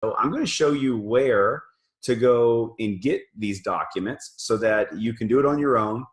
So I'm going to show you where to go and get these documents so that you can do it on your own,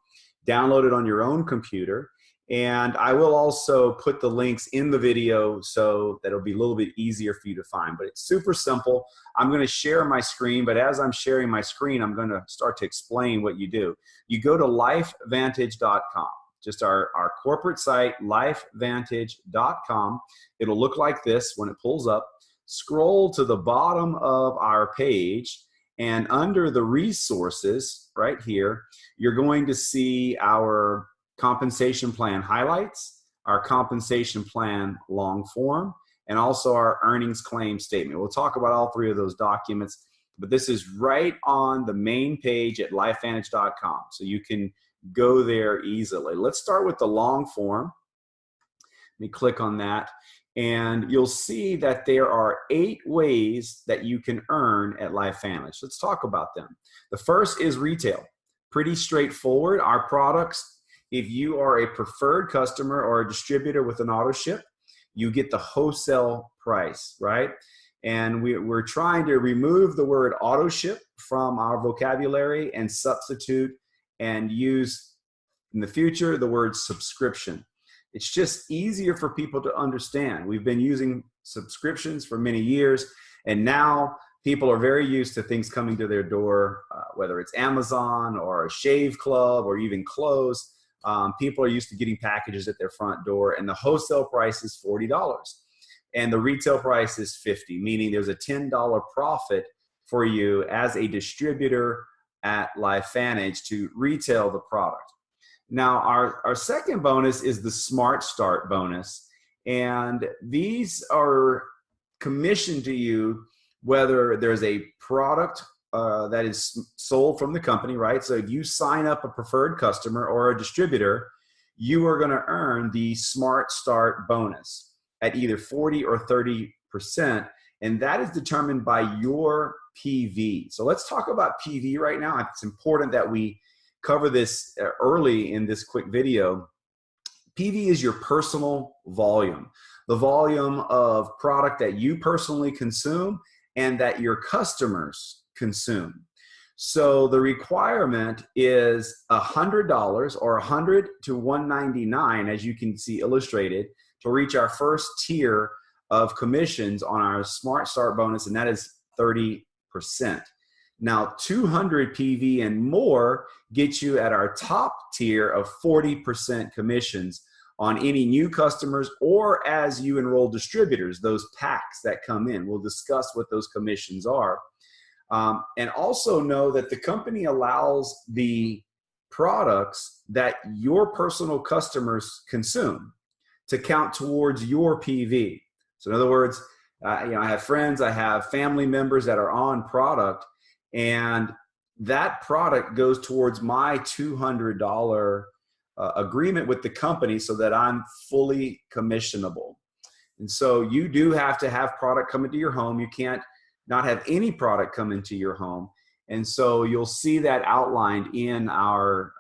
download it on your own computer. And I will also put the links in the video so that it'll be a little bit easier for you to find. But it's super simple. I'm going to share my screen, but as I'm sharing my screen, I'm going to start to explain what you do. You go to lifevantage.com, just our corporate site, lifevantage.com. It'll look like this when it pulls up. Scroll to the bottom of our page, and under the resources right here, you're going to see our compensation plan highlights, our compensation plan long form, and also our earnings claim statement. We'll talk about all three of those documents, but this is right on the main page at lifevantage.com, so you can go there easily. Let's start with the long form. Let me click on that, and you'll see that there are 8 ways that you can earn at LifeVantage. Let's talk about them. The first is retail. Pretty straightforward. Our products, if you are a preferred customer or a distributor with an auto ship, you get the wholesale price, right? And we're trying to remove the word auto ship from our vocabulary and substitute and use in the future the word subscription. It's just easier for people to understand. We've been using subscriptions for many years, and now people are very used to things coming to their door, whether it's Amazon or a shave club or even clothes. People are used to getting packages at their front door, and the wholesale price is $40 and the retail price is $50, meaning there's a $10 profit for you as a distributor at LifeVantage to retail the product. Now, our second bonus is the Smart Start bonus, and these are commissioned to you whether there's a product that is sold from the company, right? So if you sign up a preferred customer or a distributor, you are going to earn the Smart Start bonus at either 40 or 30%, and that is determined by your PV. So let's talk about PV right now. It's important that we cover this early in this quick video. PV is your personal volume, the volume of product that you personally consume and that your customers consume. So the requirement is $100 or $100 to $199, as you can see illustrated, to reach our first tier of commissions on our Smart Start bonus, and that is 30%. Now, 200 PV and more gets you at our top tier of 40% commissions on any new customers or as you enroll distributors, those packs that come in. We'll discuss what those commissions are. And also know that the company allows the products that your personal customers consume to count towards your PV. So in other words, I have friends, I have family members that are on product, and that product goes towards my $200 agreement with the company so that I'm fully commissionable. And so you do have to have product come into your home. You can't not have any product come into your home. And so you'll see that outlined in our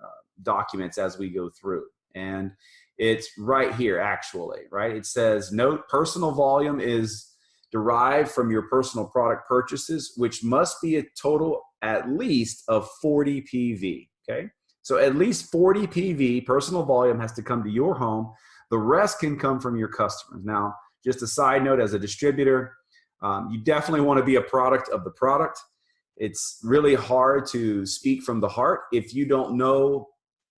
documents as we go through. And it's right here, actually, right? It says, note, personal volume is derived from your personal product purchases, which must be a total at least of 40 PV, okay? So at least 40 PV, personal volume, has to come to your home. The rest can come from your customers. Now, just a side note, as a distributor, you definitely want to be a product of the product. It's really hard to speak from the heart if you don't know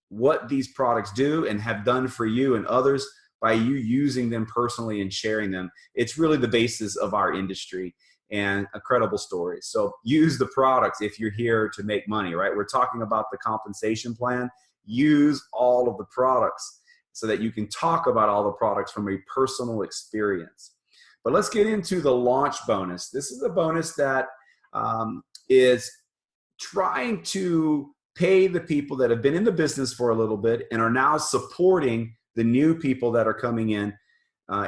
what these products do and have done for you and others by you using them personally and sharing them. It's really the basis of our industry and a credible story. So use the products if you're here to make money, right? We're talking about the compensation plan. Use all of the products so that you can talk about all the products from a personal experience. But let's get into the launch bonus. This is a bonus that is trying to pay the people that have been in the business for a little bit and are now supporting the new people that are coming in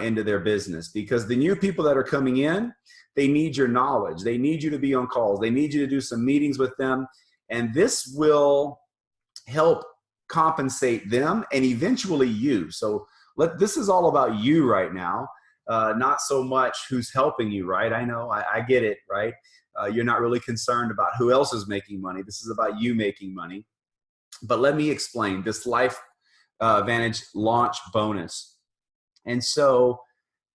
into their business. Because the new people that are coming in, they need your knowledge. They need you to be on calls. They need you to do some meetings with them. And this will help compensate them and eventually you. So this is all about you right now. not so much who's helping you, right? I know, I get it, right? You're not really concerned about who else is making money. This is about you making money. But let me explain this Life Vantage launch bonus. And so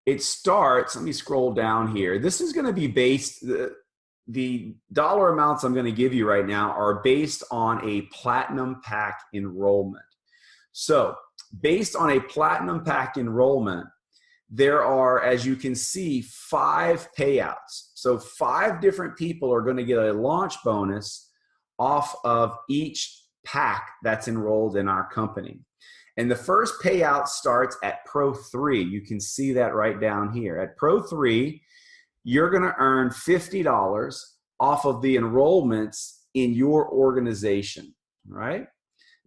it starts, let me scroll down here. This is going to be based, the dollar amounts I'm going to give you right now are based on a platinum pack enrollment. So based on a platinum pack enrollment, there are, as you can see, 5 payouts. So 5 different people are going to get a launch bonus off of each pack that's enrolled in our company. And the first payout starts at Pro 3. You can see that right down here. At Pro 3, you're going to earn $50 off of the enrollments in your organization, right?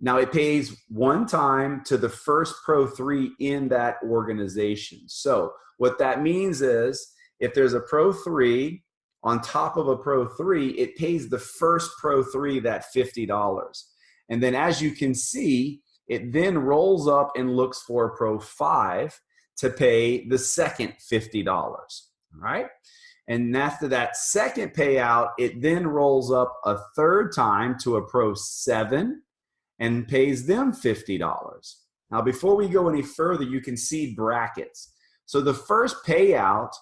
Now, it pays one time to the first Pro 3 in that organization. So what that means is if there's a Pro 3 on top of a Pro 3, it pays the first Pro 3 that $50. And then as you can see, it then rolls up and looks for a Pro 5 to pay the second $50, right? And after that second payout, it then rolls up a third time to a Pro 7 and pays them $50. Now, before we go any further, you can see brackets. So the first payout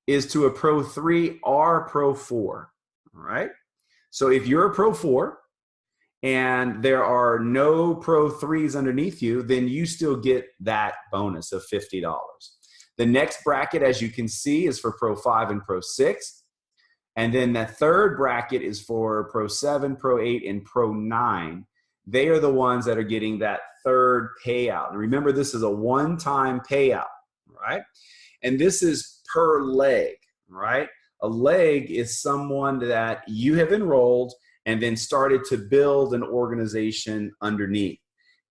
is to a Pro 3 or Pro 4, all right? So if you're a Pro 4, and there are no Pro 3s underneath you, then you still get that bonus of $50. The next bracket, as you can see, is for Pro 5 and Pro 6. And then the third bracket is for Pro 7, Pro 8, and Pro 9. They are the ones that are getting that third payout. And remember, this is a one-time payout, right? And this is per leg, right? A leg is someone that you have enrolled and then started to build an organization underneath.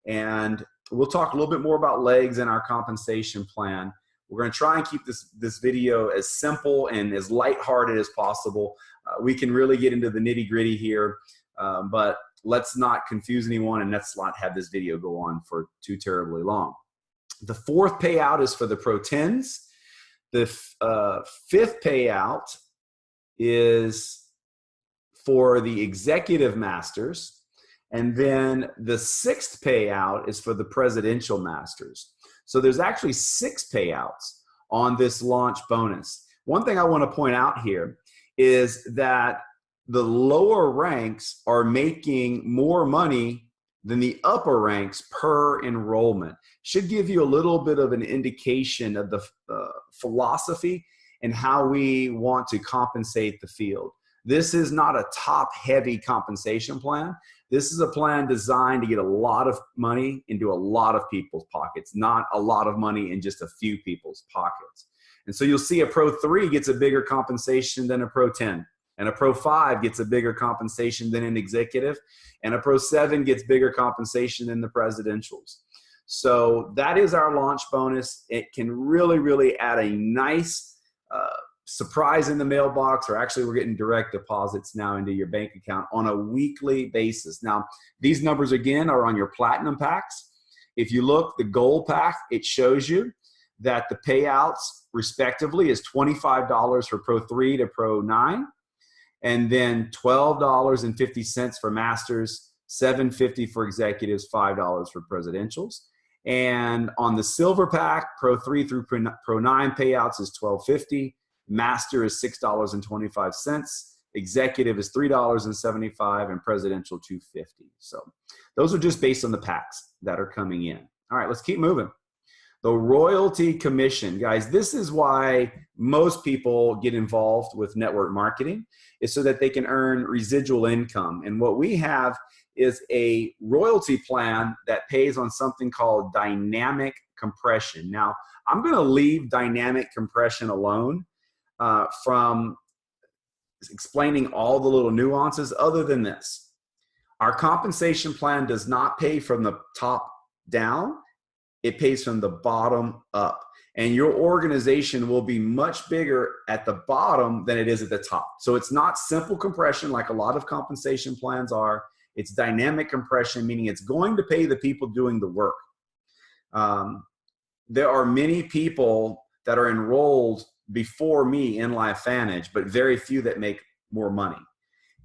And we'll talk a little bit more about legs in our compensation plan. We're going to try and keep this video as simple and as lighthearted as possible. We can really get into the nitty-gritty here, but let's not confuse anyone, and let's not have this video go on for too terribly long. The fourth payout is for the Pro 10s. The fifth payout is for the executive masters. And then the sixth payout is for the presidential masters. So there's actually 6 payouts on this launch bonus. One thing I want to point out here is that the lower ranks are making more money than the upper ranks per enrollment. Should give you a little bit of an indication of the philosophy and how we want to compensate the field. This is not a top-heavy compensation plan. This is a plan designed to get a lot of money into a lot of people's pockets, not a lot of money in just a few people's pockets. And so you'll see a Pro 3 gets a bigger compensation than a Pro 10. And a Pro 5 gets a bigger compensation than an executive. And a Pro 7 gets bigger compensation than the presidentials. So that is our launch bonus. It can really, really add a nice surprise in the mailbox, or actually we're getting direct deposits now into your bank account on a weekly basis. Now, these numbers again are on your platinum packs. If you look, the gold pack, it shows you that the payouts respectively is $25 for Pro 3 to Pro 9, and then $12.50 for masters, $7.50 for executives, $5 for presidentials. And on the silver pack, Pro 3 through Pro 9 payouts is $12.50. Master is $6.25, executive is $3.75, and presidential $2.50. So those are just based on the packs that are coming in. All right, let's keep moving. The royalty commission, guys, this is why most people get involved with network marketing, is so that they can earn residual income. And what we have is a royalty plan that pays on something called dynamic compression. Now, I'm going to leave dynamic compression alone from explaining all the little nuances, other than this. Our compensation plan does not pay from the top down. It pays from the bottom up. And your organization will be much bigger at the bottom than it is at the top. So it's not simple compression like a lot of compensation plans are. It's dynamic compression, meaning it's going to pay the people doing the work. There are many people that are enrolled before me in LifeVantage, but very few that make more money.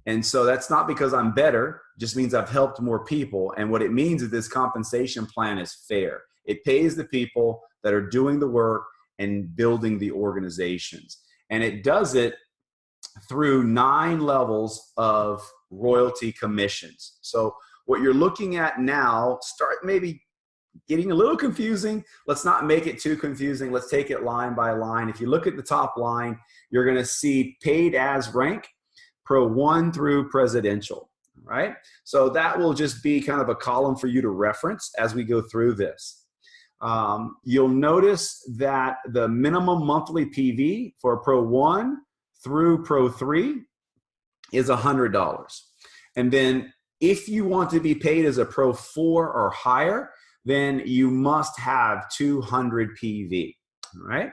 And so that's not because I'm better, just means I've helped more people. And what it means is this compensation plan is fair. It pays the people that are doing the work and building the organizations. And it does it through 9 levels of royalty commissions. So what you're looking at now, start maybe getting a little confusing. Let's not make it too confusing. Let's take it line by line. If you look at the top line, you're going to see paid as rank, Pro 1 through presidential, right? So that will just be kind of a column for you to reference as we go through this. You'll notice that the minimum monthly PV for Pro 1 through Pro 3 is $100. And then if you want to be paid as a Pro 4 or higher, then you must have 200 PV, right?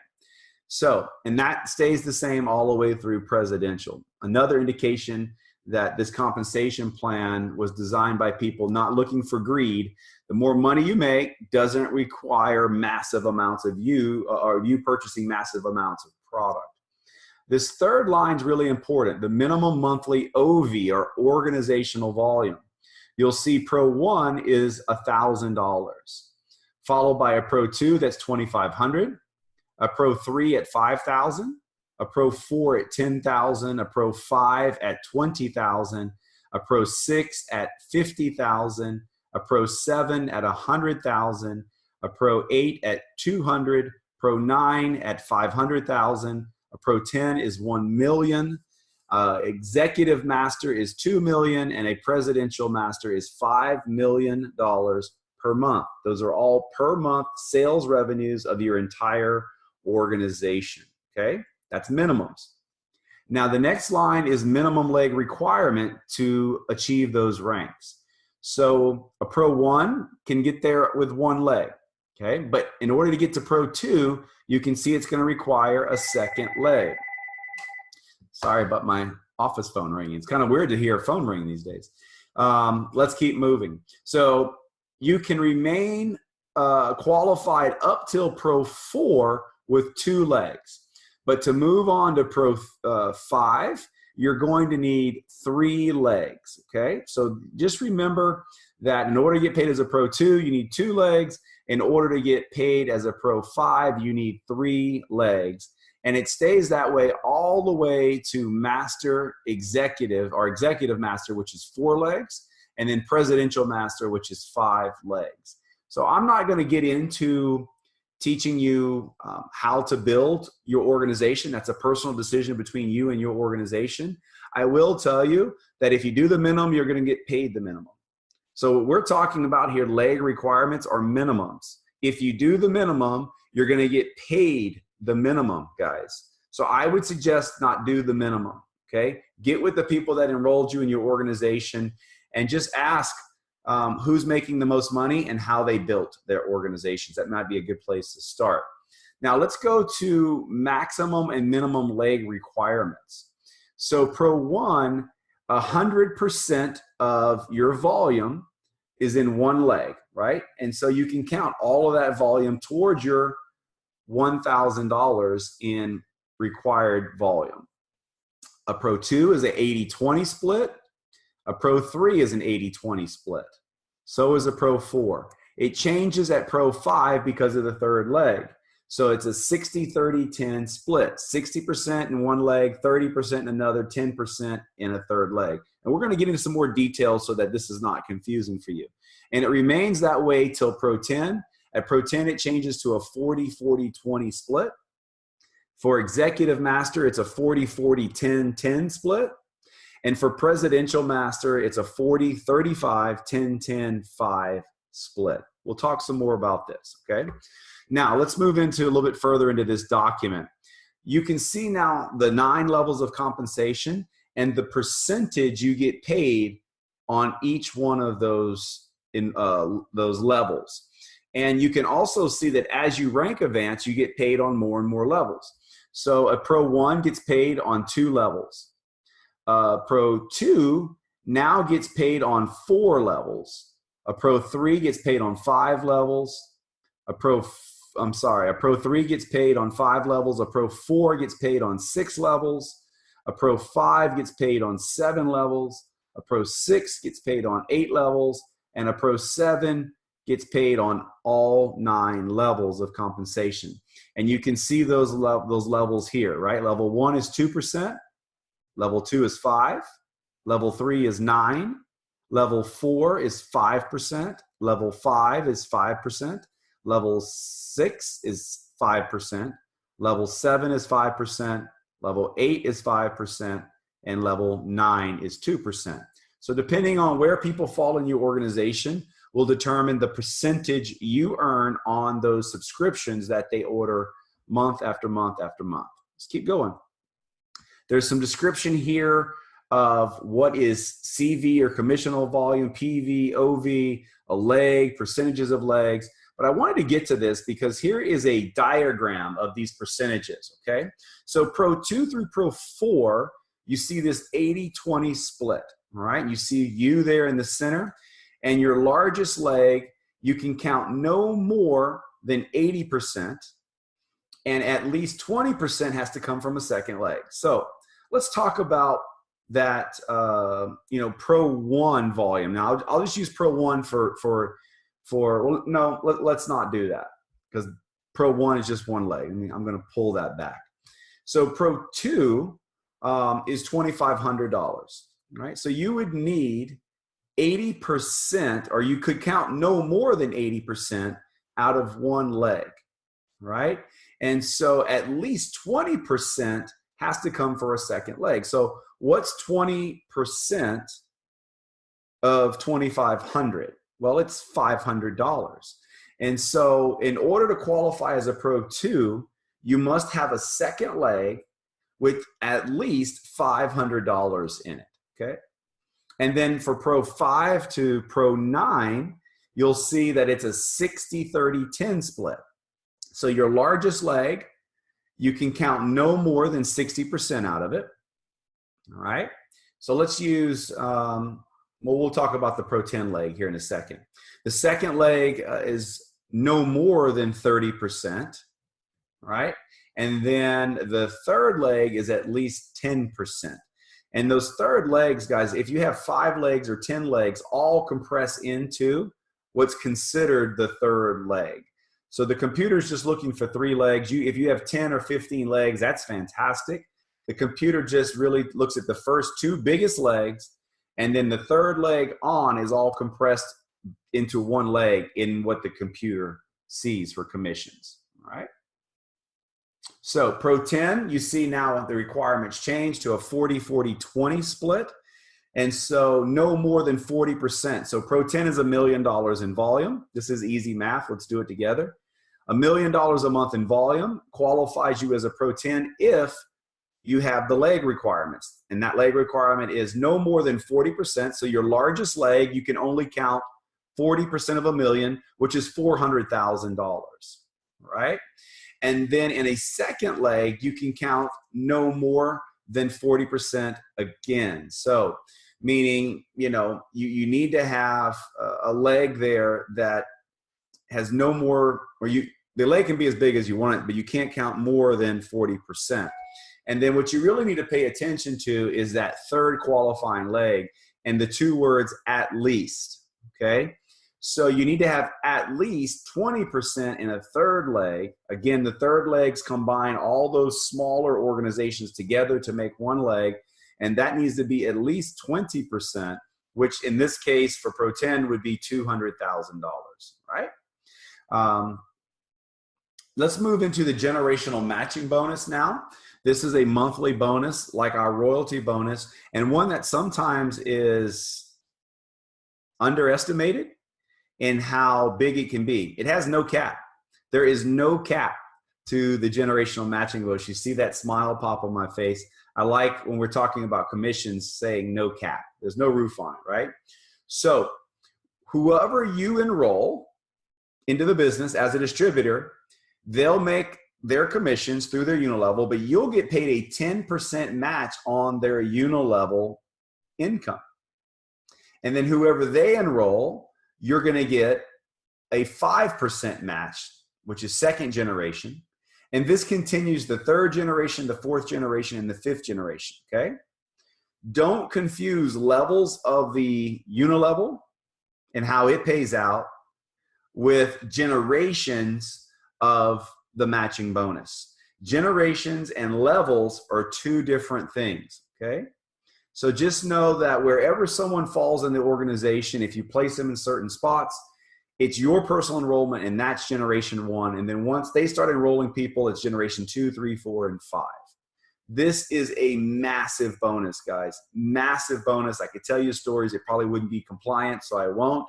So, and that stays the same all the way through presidential. Another indication that this compensation plan was designed by people not looking for greed. The more money you make doesn't require massive amounts of you purchasing massive amounts of product. This third line is really important, the minimum monthly OV or organizational volume. You'll see Pro 1 is $1,000, followed by a Pro 2 that's $2,500, a Pro 3 at $5,000, a Pro 4 at $10,000, a Pro 5 at $20,000, a Pro 6 at $50,000, a Pro 7 at $100,000, a Pro 8 at $200,000, Pro 9 at $500,000, a Pro 10 is $1 million. Executive master is $2 million, and a presidential master is $5 million per month. Those are all per month sales revenues of your entire organization. Okay, that's minimums. Now the next line is minimum leg requirement to achieve those ranks. So a Pro 1 can get there with 1 leg. Okay, but in order to get to Pro 2, you can see it's going to require a second leg. Sorry about my office phone ringing. It's kind of weird to hear a phone ring these days. Let's keep moving. So you can remain qualified up till Pro 4 with 2 legs. But to move on to Pro 5, you're going to need 3 legs, okay? So just remember that in order to get paid as a Pro 2, you need 2 legs. In order to get paid as a Pro 5, you need 3 legs. And it stays that way all the way to master executive or executive master, which is 4 legs, and then presidential master, which is 5 legs. So I'm not going to get into teaching you how to build your organization. That's a personal decision between you and your organization. I will tell you that if you do the minimum, you're going to get paid the minimum. So what we're talking about here, leg requirements are minimums. If you do the minimum, you're going to get paid the minimum, guys. So I would suggest not do the minimum, okay? Get with the people that enrolled you in your organization and just ask who's making the most money and how they built their organizations. That might be a good place to start. Now let's go to maximum and minimum leg requirements. So Pro 1, 100% of your volume is in 1 leg, right? And so you can count all of that volume towards your $1,000 in required volume. A Pro 2 is an 80-20 split. A Pro 3 is an 80-20 split. So is a Pro 4. It changes at Pro 5 because of the 3rd leg. So it's a 60-30-10 split. 60% in 1 leg, 30% in another, 10% in a 3rd leg. And we're going to get into some more details so that this is not confusing for you. And it remains that way till Pro 10. At Pro 10, it changes to a 40-40-20 split. For executive master, it's a 40-40-10-10 split. And for presidential master, it's a 40-35-10-10-5 split. We'll talk some more about this, okay? Now, let's move into a little bit further into this document. You can see now the 9 levels of compensation and the percentage you get paid on each one of those levels. And you can also see that as you rank advance, you get paid on more and more levels. So a Pro 1 gets paid on 2 levels. Pro 2 now gets paid on 4 levels. A Pro 3 gets paid on 5 levels. A Pro I'm sorry, a Pro 3 gets paid on 5 levels, a Pro 4 gets paid on 6 levels, a Pro 5 gets paid on 7 levels, a Pro 6 gets paid on 8 levels, and a Pro 7 gets paid on all 9 levels of compensation. And you can see those levels here, right? Level 1 is 2%, level 2 is 5, level 3 is 9, level 4 is 5%, level 5 is 5%, level 6 is 5%, level 7 is 5%, level 8 is 5%, and level 9 is 2%. So depending on where people fall in your organization will determine the percentage you earn on those subscriptions that they order month after month after month. Let's keep going. There's some description here of what is CV or commissional volume, PV, OV, a leg, percentages of legs. But I wanted to get to this because here is a diagram of these percentages, okay? So Pro 2 through Pro 4, you see this 80-20 split, all right? You see you there in the center, and your largest leg, you can count no more than 80%, and at least 20% has to come from a second leg. So let's talk about that, Pro 1 volume. Now, I'll just use Pro 1 well, no, let's not do that because Pro 1 is just one leg. I'm going to pull that back. So Pro 2 is $2,500, right? So you would need 80%, or you could count no more than 80% out of one leg, right? And so at least 20% has to come for a second leg. So what's 20% of $2,500? Well, it's $500. And so in order to qualify as a Pro 2, you must have a second leg with at least $500 in it, okay? And then for Pro 5 to Pro 9, you'll see that it's a 60-30-10 split. So your largest leg, you can count no more than 60% out of it, all right? So let's use, we'll talk about the Pro 10 leg here in a second. The second leg is no more than 30%, right? And then the third leg is at least 10%. And those third legs, guys, if you have 5 legs or 10 legs, all compress into what's considered the third leg. So the computer's just looking for 3 legs. If you have 10 or 15 legs, that's fantastic. The computer just really looks at the first 2 biggest legs, and then the third leg on is all compressed into one leg in what the computer sees for commissions, all right? So Pro 10, you see now the requirements change to a 40-40-20 split. And so no more than 40%. So Pro 10 is $1 million in volume. This is easy math. Let's do it together. $1 million a month in volume qualifies you as a Pro 10 if you have the leg requirements. And that leg requirement is no more than 40%. So your largest leg, you can only count 40% of $1 million, which is $400,000, right? And then in a second leg, you can count no more than 40% again. So meaning, you need to have a leg there that has no more, the leg can be as big as you want it, but you can't count more than 40%. And then what you really need to pay attention to is that third qualifying leg and the 2 words at least, okay? So you need to have at least 20% in a third leg. Again, the third legs combine all those smaller organizations together to make one leg, and that needs to be at least 20%, which in this case for Pro 10 would be $200,000, right? Let's move into the generational matching bonus now. This is a monthly bonus like our royalty bonus, and one that sometimes is underestimated in how big it can be. It has no cap. There is no cap to the generational matching bonus. You see that smile pop on my face. I like when we're talking about commissions saying no cap. There's no roof on it, right? So whoever you enroll into the business as a distributor, they'll make their commissions through their unilevel, but you'll get paid a 10% match on their unilevel income. And then whoever they enroll, you're going to get a 5% match which is second generation. And this continues the third generation, the fourth generation, and the fifth generation, okay? Don't confuse levels of the unilevel and how it pays out with generations of the matching bonus. Generations and levels are two different things, okay? So just know that wherever someone falls in the organization, if you place them in certain spots, it's your personal enrollment, and that's generation 1. And then once they start enrolling people, it's generation 2, 3, 4, and 5. This is a massive bonus, guys. Massive bonus. I could tell you stories. It probably wouldn't be compliant, so I won't.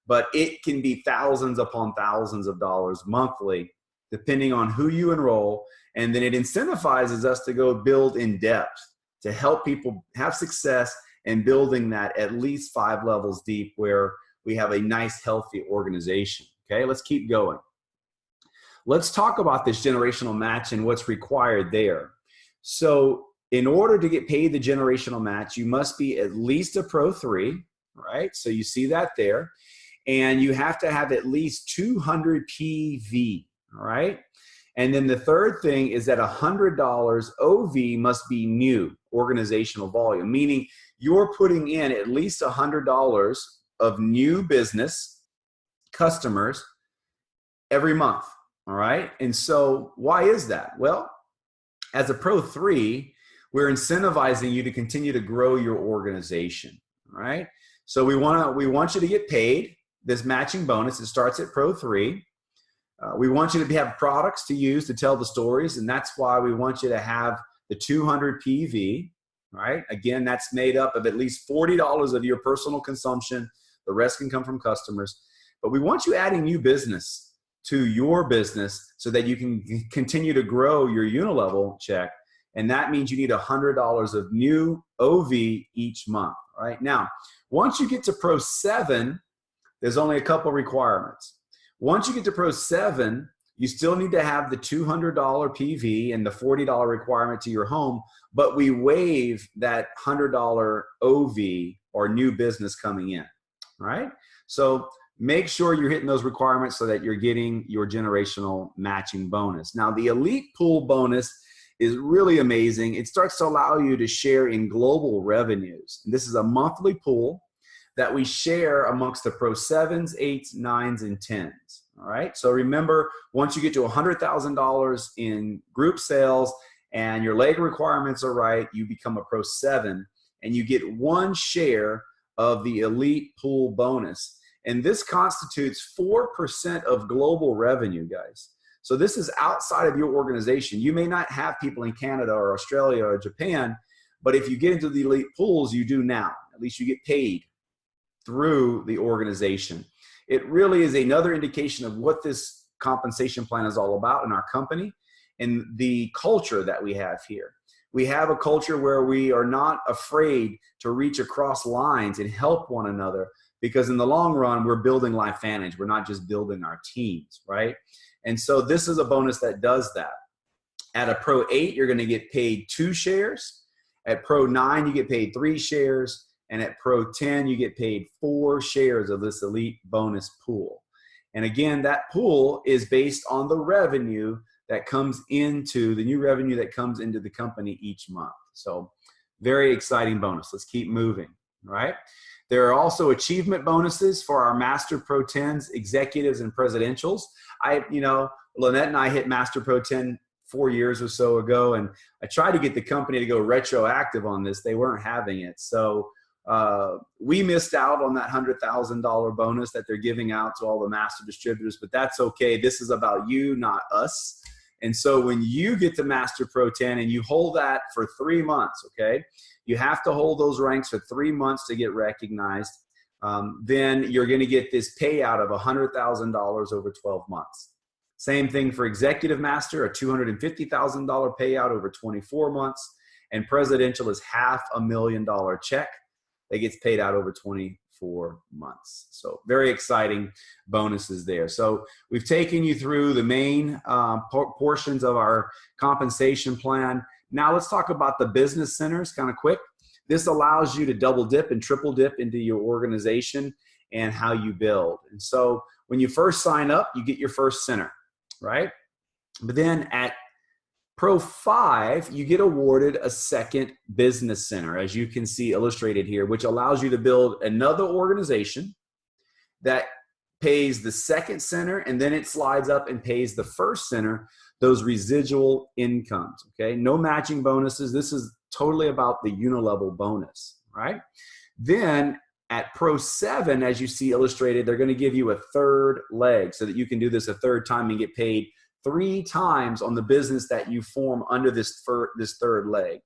But it can be thousands upon thousands of dollars monthly, depending on who you enroll. And then it incentivizes us to go build in depth to help people have success in building that at least 5 levels deep, where we have a nice, healthy organization. Okay, let's keep going. Let's talk about this generational match and what's required there. So in order to get paid the generational match, you must be at least a Pro 3, right? So you see that there. And you have to have at least 200 PV, all right? And then the third thing is that $100 OV must be new, organizational volume, meaning you're putting in at least $100 of new business customers every month, all right? And so why is that? Well, as a Pro 3, we're incentivizing you to continue to grow your organization, all right? So we want you to get paid this matching bonus. It starts at Pro 3. We want you to have products to use to tell the stories, and that's why we want you to have the 200 PV, right? Again, that's made up of at least $40 of your personal consumption. The rest can come from customers. But we want you adding new business to your business so that you can continue to grow your unilevel check. And that means you need $100 of new OV each month, right? Now, once you get to Pro 7, there's only a couple requirements. Once you get to Pro 7, you still need to have the $200 PV and the $40 requirement to your home, but we waive that $100 OV or new business coming in, right? So make sure you're hitting those requirements so that you're getting your generational matching bonus. Now, the Elite Pool bonus is really amazing. It starts to allow you to share in global revenues. And this is a monthly pool that we share amongst the Pro 7s, 8s, 9s, and 10s. All right. So remember, once you get to $100,000 in group sales and your leg requirements are right, you become a Pro 7 and you get 1 share of the Elite Pool bonus. And this constitutes 4% of global revenue, guys. So this is outside of your organization. You may not have people in Canada or Australia or Japan, but if you get into the Elite Pools, you do now. At least you get paid through the organization. It really is another indication of what this compensation plan is all about in our company and the culture that we have here. We have a culture where we are not afraid to reach across lines and help one another, because in the long run, we're building LifeVantage. We're not just building our teams, right? And so this is a bonus that does that. At a Pro 8, you're going to get paid 2 shares. At Pro 9, you get paid 3 shares. And at Pro 10, you get paid 4 shares of this Elite bonus pool. And again, that pool is based on the revenue that comes into, the new revenue that comes into the company each month. So very exciting bonus. Let's keep moving, right? There are also achievement bonuses for our Master Pro 10s, executives, and presidentials. Lynette and I hit Master Pro 10 4 years or so ago, and I tried to get the company to go retroactive on this. They weren't having it. So we missed out on that $100,000 bonus that they're giving out to all the master distributors, but that's okay. This is about you, not us. And so when you get to Master Pro 10 and you hold that for 3 months, okay, you have to hold those ranks for 3 months to get recognized. Then you're going to get this payout of $100,000 over 12 months. Same thing for Executive Master, a $250,000 payout over 24 months. And Presidential is $500,000 check that gets paid out over 24 months. So very exciting bonuses there. So we've taken you through the main portions of our compensation plan. Now let's talk about the business centers kind of quick. This allows you to double dip and triple dip into your organization and how you build. And so when you first sign up, you get your first center, right? But then at Pro 5, you get awarded a second business center, as you can see illustrated here, which allows you to build another organization that pays the second center, and then it slides up and pays the first center those residual incomes, okay? No matching bonuses. This is totally about the unilevel bonus, right? Then at Pro 7, as you see illustrated, they're going to give you a third leg so that you can do this a third time and get paid 3 times on the business that you form under this third leg.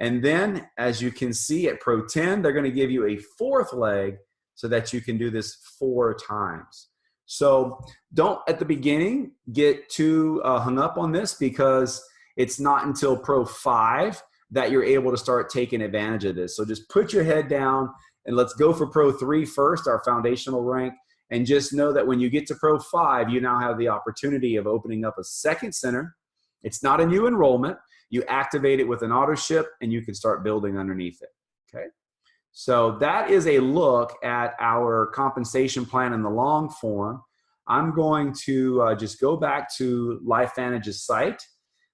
And then, as you can see at Pro 10, they're going to give you a fourth leg so that you can do this 4 times. So don't, at the beginning, get too hung up on this, because it's not until Pro 5 that you're able to start taking advantage of this. So just put your head down and let's go for Pro 3 first, our foundational rank. And just know that when you get to Pro 5, you now have the opportunity of opening up a second center. It's not a new enrollment. You activate it with an auto ship and you can start building underneath it, okay? So that is a look at our compensation plan in the long form. I'm going to just go back to LifeVantage's site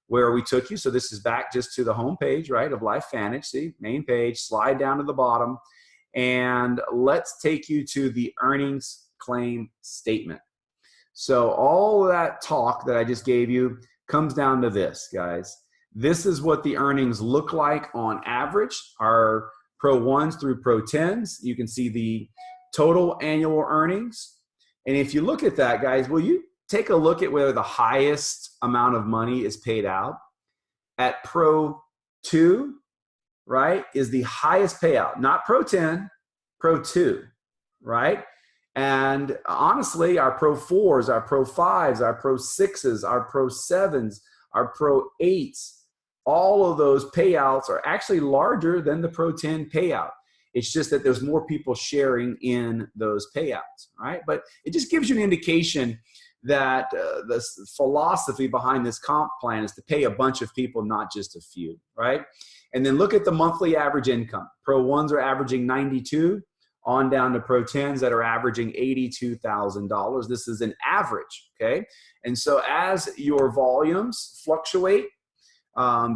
where we took you. So this is back just to the home page, right, of LifeVantage. See, main page, slide down to the bottom, and let's take you to the earnings claim statement. So all of that talk that I just gave you comes down to this, guys. This is what the earnings look like on average, our Pro 1s through Pro 10s. You can see the total annual earnings. And if you look at that, guys, will you take a look at where the highest amount of money is paid out? At Pro 2, right, is the highest payout, not Pro 10, Pro 2, right? And honestly, our Pro 4s, our Pro 5s, our Pro 6s, our Pro 7s, our Pro 8s, all of those payouts are actually larger than the Pro 10 payout. It's just that there's more people sharing in those payouts, right? But it just gives you an indication that the philosophy behind this comp plan is to pay a bunch of people, not just a few, right? And then look at the monthly average income. Pro 1s are averaging 92. On down to Pro 10s that are averaging $82,000. This is an average, okay? And so as your volumes fluctuate,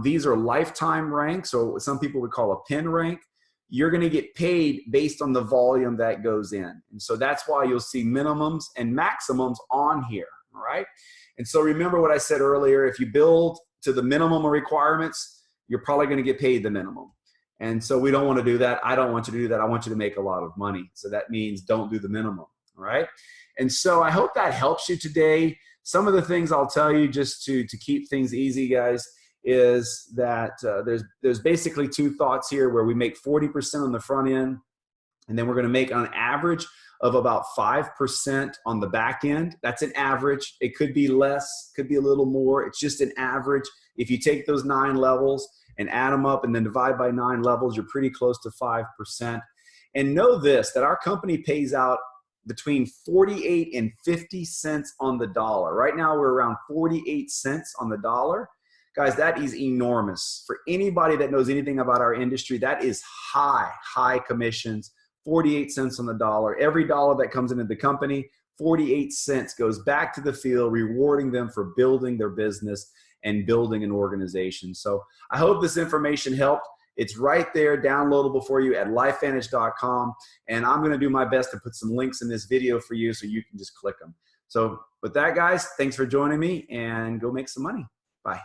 these are lifetime ranks, or some people would call a pin rank. You're gonna get paid based on the volume that goes in. And so that's why you'll see minimums and maximums on here, all right? And so remember what I said earlier, if you build to the minimum requirements, you're probably gonna get paid the minimum. And so we don't want to do that. I don't want you to do that. I want you to make a lot of money. So that means don't do the minimum, all right? And so I hope that helps you today. Some of the things I'll tell you just to keep things easy, guys, is that there's basically 2 thoughts here where we make 40% on the front end, and then we're going to make on average of about 5% on the back end. That's an average. It could be less, could be a little more. It's just an average. If you take those 9 levels and add them up and then divide by 9 levels, you're pretty close to 5%. And know this, that our company pays out between 48 and 50 cents on the dollar. Right now, we're around 48 cents on the dollar. Guys, that is enormous. For anybody that knows anything about our industry, that is high commissions, 48 cents on the dollar. Every dollar that comes into the company, 48 cents goes back to the field, rewarding them for building their business and building an organization. So I hope this information helped. It's right there, downloadable for you at lifevantage.com. And I'm going to do my best to put some links in this video for you so you can just click them. So with that, guys, thanks for joining me, and go make some money. Bye.